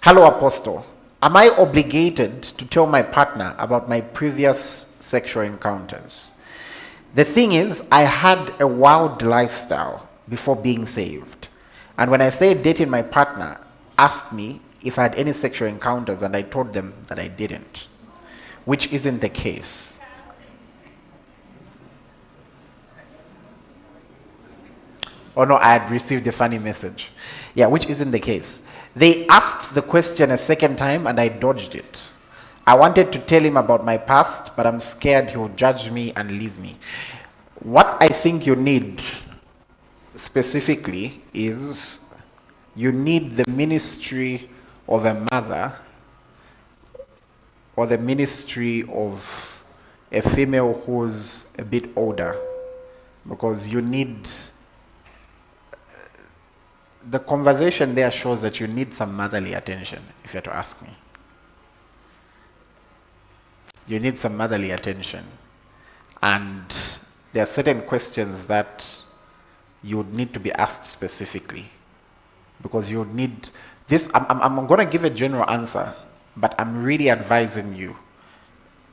Hello, Apostle. Am I obligated to tell my partner about my previous sexual encounters? The thing is, I had a wild lifestyle before being saved. And when I started dating, my partner asked me if I had any sexual encounters, and I told them that I didn't, which isn't the case. Oh no, I had received a funny message. Yeah, which isn't the case. They asked the question a second time and I dodged it. I wanted to tell him about my past, but I'm scared he will judge me and leave me. What I think you need specifically is you need the ministry of a mother or the ministry of a female who's a bit older, because you need, the conversation there shows that you need some motherly attention, if you're to ask me. You need some motherly attention. And there are certain questions that you would need to be asked specifically. Because you would need this. I'm going to give a general answer, but I'm really advising you,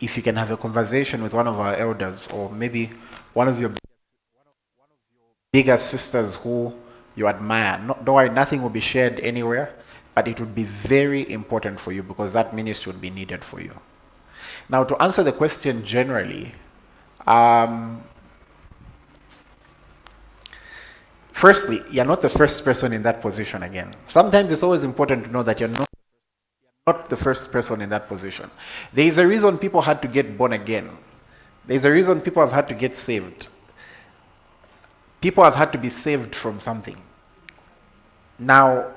if you can have a conversation with one of our elders, or maybe one of your bigger sisters who you admire. Don't worry, nothing will be shared anywhere, but it would be very important for you, because that ministry would be needed for you. Now, to answer the question generally, firstly, you're not the first person in that position again. Sometimes it's always important to know that you're not the first person in that position. There is a reason people had to get born again. There's a reason people have had to get saved. People have had to be saved from something. Now,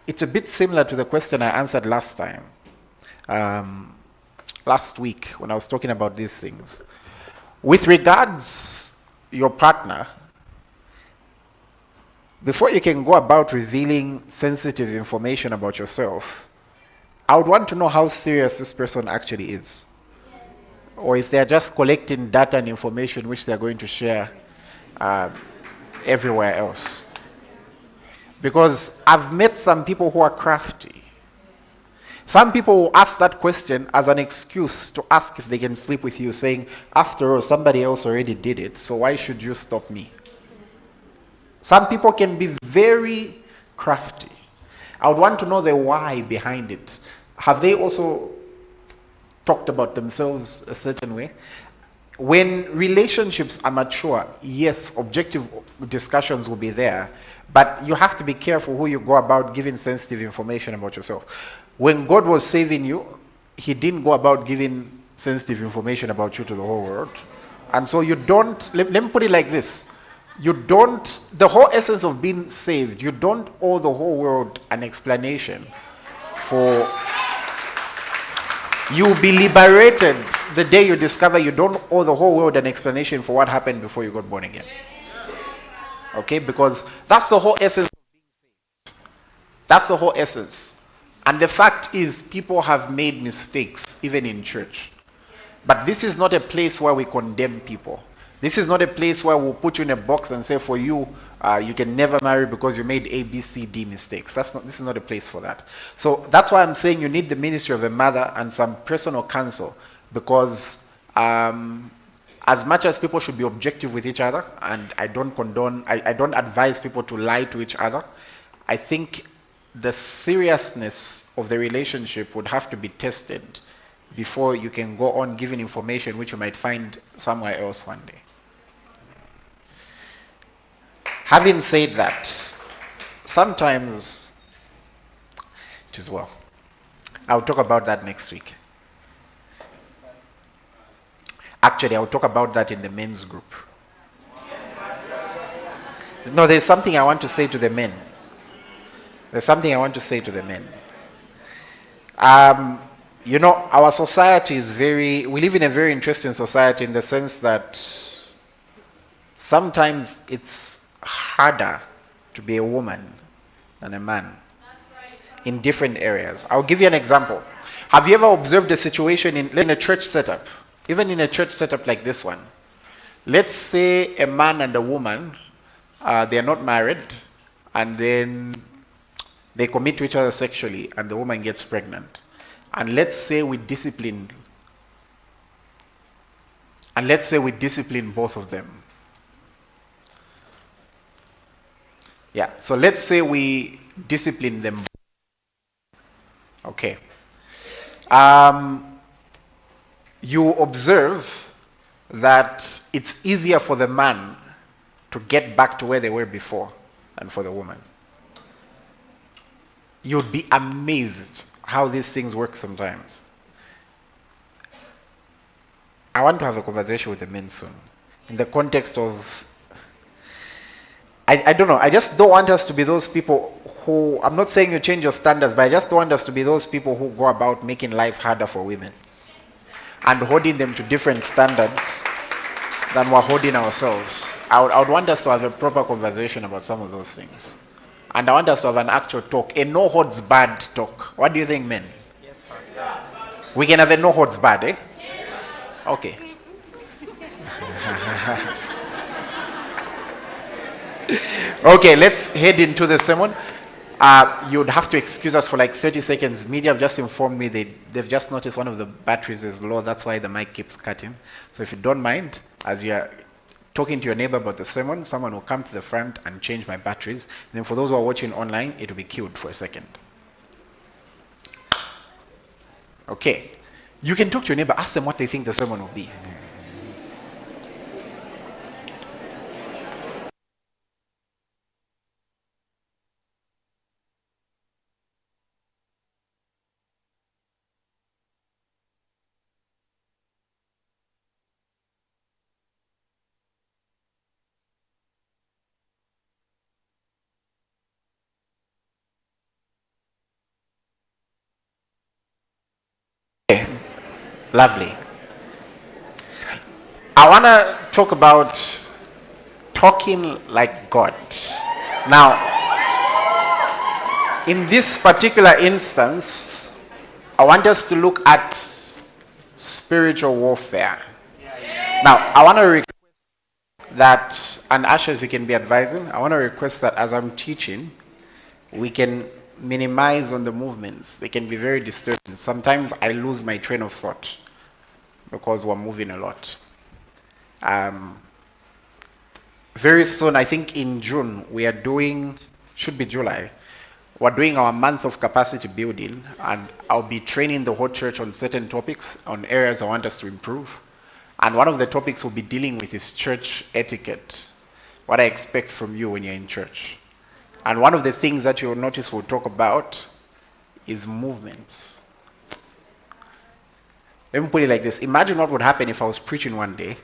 it's a bit similar to the question I answered last time, last week, when I was talking about these things. With regards your partner, before you can go about revealing sensitive information about yourself, I would want to know how serious this person actually is. Or if they're just collecting data and information which they're going to share everywhere else. Because I've met some people who are crafty. Some people will ask that question as an excuse to ask if they can sleep with you, saying, after all, somebody else already did it, so why should you stop me? Some people can be very crafty. I would want to know the why behind it. Have they also talked about themselves a certain way? When relationships are mature, yes, objective discussions will be there, but you have to be careful who you go about giving sensitive information about yourself. When God was saving you, he didn't go about giving sensitive information about you to the whole world. And so you don't, let me put it like this. You don't, the whole essence of being saved, you don't owe the whole world an explanation for, you will be liberated the day you discover you don't owe the whole world an explanation for what happened before you got born again. Okay, because that's the whole essence of being saved. That's the whole essence. And the fact is, people have made mistakes, even in church. But this is not a place where we condemn people. This is not a place where we'll put you in a box and say, for you, you can never marry because you made A, B, C, D mistakes. This is not a place for that. So that's why I'm saying you need the ministry of a mother and some personal counsel, because as much as people should be objective with each other, and I don't condone, I don't advise people to lie to each other, I think the seriousness of the relationship would have to be tested before you can go on giving information which you might find somewhere else one day. Having said that, sometimes, it is well, I'll talk about that next week. Actually, I'll talk about that in the men's group. No, there's something I want to say to the men. There's something I want to say to the men. You know, our society is we live in a very interesting society, in the sense that sometimes it's harder to be a woman than a man in different areas. I'll give you an example. Have you ever observed a situation in a church setup, even in a church setup like this one? Let's say a man and a woman, they're not married, and then They commit to each other sexually, and the woman gets pregnant. And let's say we discipline both of them. Yeah, so let's say we discipline them. Okay. You observe that it's easier for the man to get back to where they were before than for the woman. You'd be amazed how these things work sometimes. I want to have a conversation with the men soon in the context of, I don't know, I just don't want us to be those people who, I'm not saying you change your standards, but I just don't want us to be those people who go about making life harder for women and holding them to different standards than we're holding ourselves. I would want us to have a proper conversation about some of those things. And I want us to have an actual talk, a no holds barred talk. What do you think, men? Yes, Pastor. We can have a no holds barred, eh? Okay. Okay, let's head into the sermon. You'd have to excuse us for like 30 seconds. Media have just informed me they've just noticed one of the batteries is low. That's why the mic keeps cutting. So if you don't mind, as you're talking to your neighbor about the sermon, someone will come to the front and change my batteries. And then for those who are watching online, it will be queued for a second. Okay. You can talk to your neighbor, ask them what they think the sermon will be. Okay. Lovely. I want to talk about talking like God. Now, in this particular instance, I want us to look at spiritual warfare. Now, I want to request that, and ushers, you can be advising, I want to request that as I'm teaching, we can minimize on the movements. They can be very disturbing. Sometimes I lose my train of thought because we're moving a lot. Very soon, I think in June, we are doing, should be July, we're doing our month of capacity building, and I'll be training the whole church on certain topics, on areas I want us to improve. And one of the topics we'll be dealing with is church etiquette, what I expect from you when you're in church. And one of the things that you'll notice we'll talk about is movements. Let me put it like this. Imagine what would happen if I was preaching one day.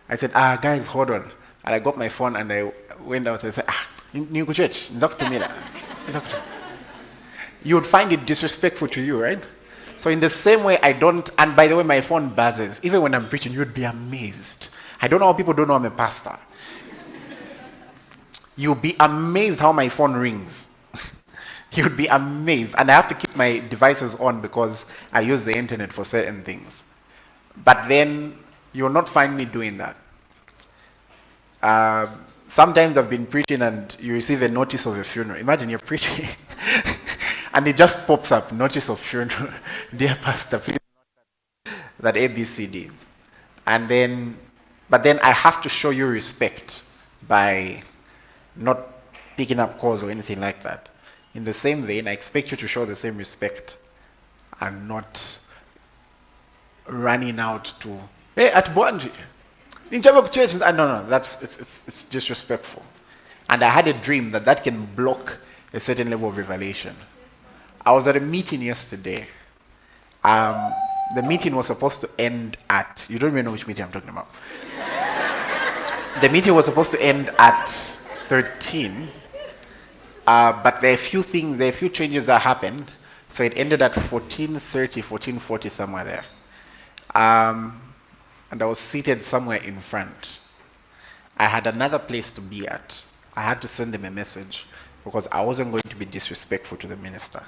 I said, guys, hold on. And I got my phone and I went out and said, new church, you would find it disrespectful to you, right? So in the same way, I don't, and by the way, my phone buzzes. Even when I'm preaching, you'd be amazed. I don't know how people don't know I'm a pastor. You'll be amazed how my phone rings. You'd be amazed. And I have to keep my devices on because I use the internet for certain things. But then you'll not find me doing that. Sometimes I've been preaching and you receive a notice of a funeral. Imagine you're preaching and it just pops up, notice of funeral. Dear pastor, please note that ABCD. But then I have to show you respect by not picking up calls or anything like that. In the same vein, I expect you to show the same respect and not running out to, hey, at Bwanji, in Jabok Church. No, it's disrespectful. And I had a dream that can block a certain level of revelation. I was at a meeting yesterday. The meeting was supposed to end at, you don't even know which meeting I'm talking about. The meeting was supposed to end at 13, but there are a few changes that happened, so it ended at 14:30, 14:40, somewhere there. And I was seated somewhere in front. I had another place to be at. I had to send them a message because I wasn't going to be disrespectful to the minister.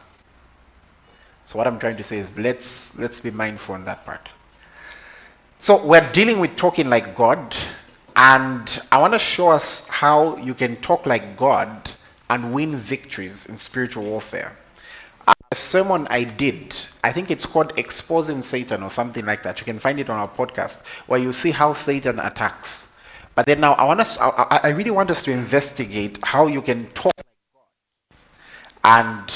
So what I'm trying to say is let's be mindful on that part. So we're dealing with talking like God. And I want to show us how you can talk like God and win victories in spiritual warfare. A sermon I did, I think it's called Exposing Satan or something like that. You can find it on our podcast, where you see how Satan attacks. But then now I really want us to investigate how you can talk like God. And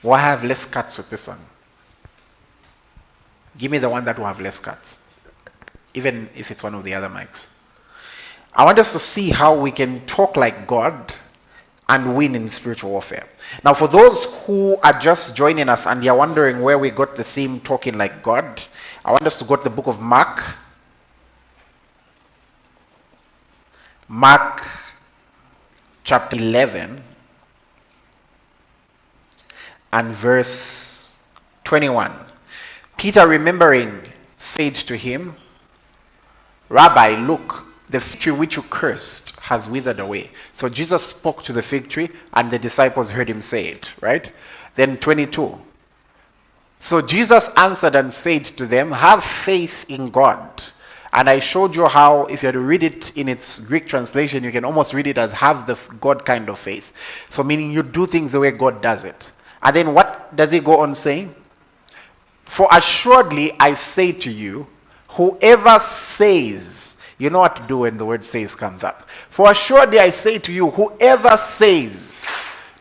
will I have less cuts with this one? Give me the one that will have less cuts, even if it's one of the other mics. I want us to see how we can talk like God and win in spiritual warfare. Now, for those who are just joining us and you're wondering where we got the theme talking like God, I want us to go to the book of Mark. Mark chapter 11 and verse 21. Peter, remembering, said to him, Rabbi, look, the fig tree which you cursed has withered away. So Jesus spoke to the fig tree and the disciples heard him say it, right? Then 22. So Jesus answered and said to them, have faith in God. And I showed you how, if you had to read it in its Greek translation, you can almost read it as have the God kind of faith. So meaning you do things the way God does it. And then what does he go on saying? For assuredly I say to you, whoever says, you know what to do when the word says comes up. For assuredly I say to you, whoever says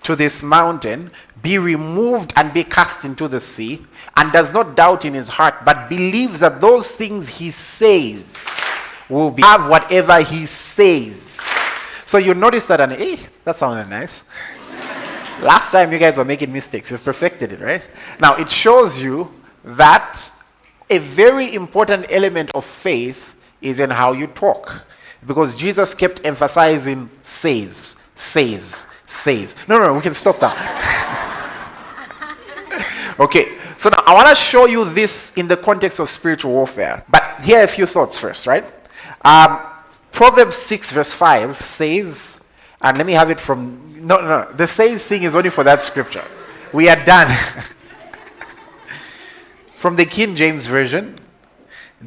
to this mountain, be removed and be cast into the sea, and does not doubt in his heart, but believes that those things he says will have whatever he says. So you notice that, and hey, that sounded nice. Last time you guys were making mistakes, you've perfected it, right? Now it shows you that a very important element of faith is in how you talk. Because Jesus kept emphasizing says. No, we can stop that. Okay, so now I want to show you this in the context of spiritual warfare. But here are a few thoughts first, right? Proverbs 6 verse 5 says, and let me have it from, no, the says thing is only for that scripture. We are done. From the King James Version,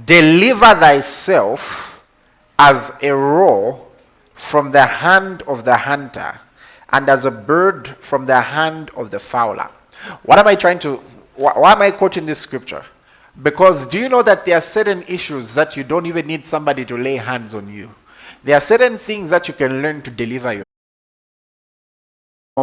deliver thyself as a roe from the hand of the hunter, and as a bird from the hand of the fowler. Why am I quoting this scripture? Because do you know that there are certain issues that you don't even need somebody to lay hands on you? There are certain things that you can learn to deliver yourself.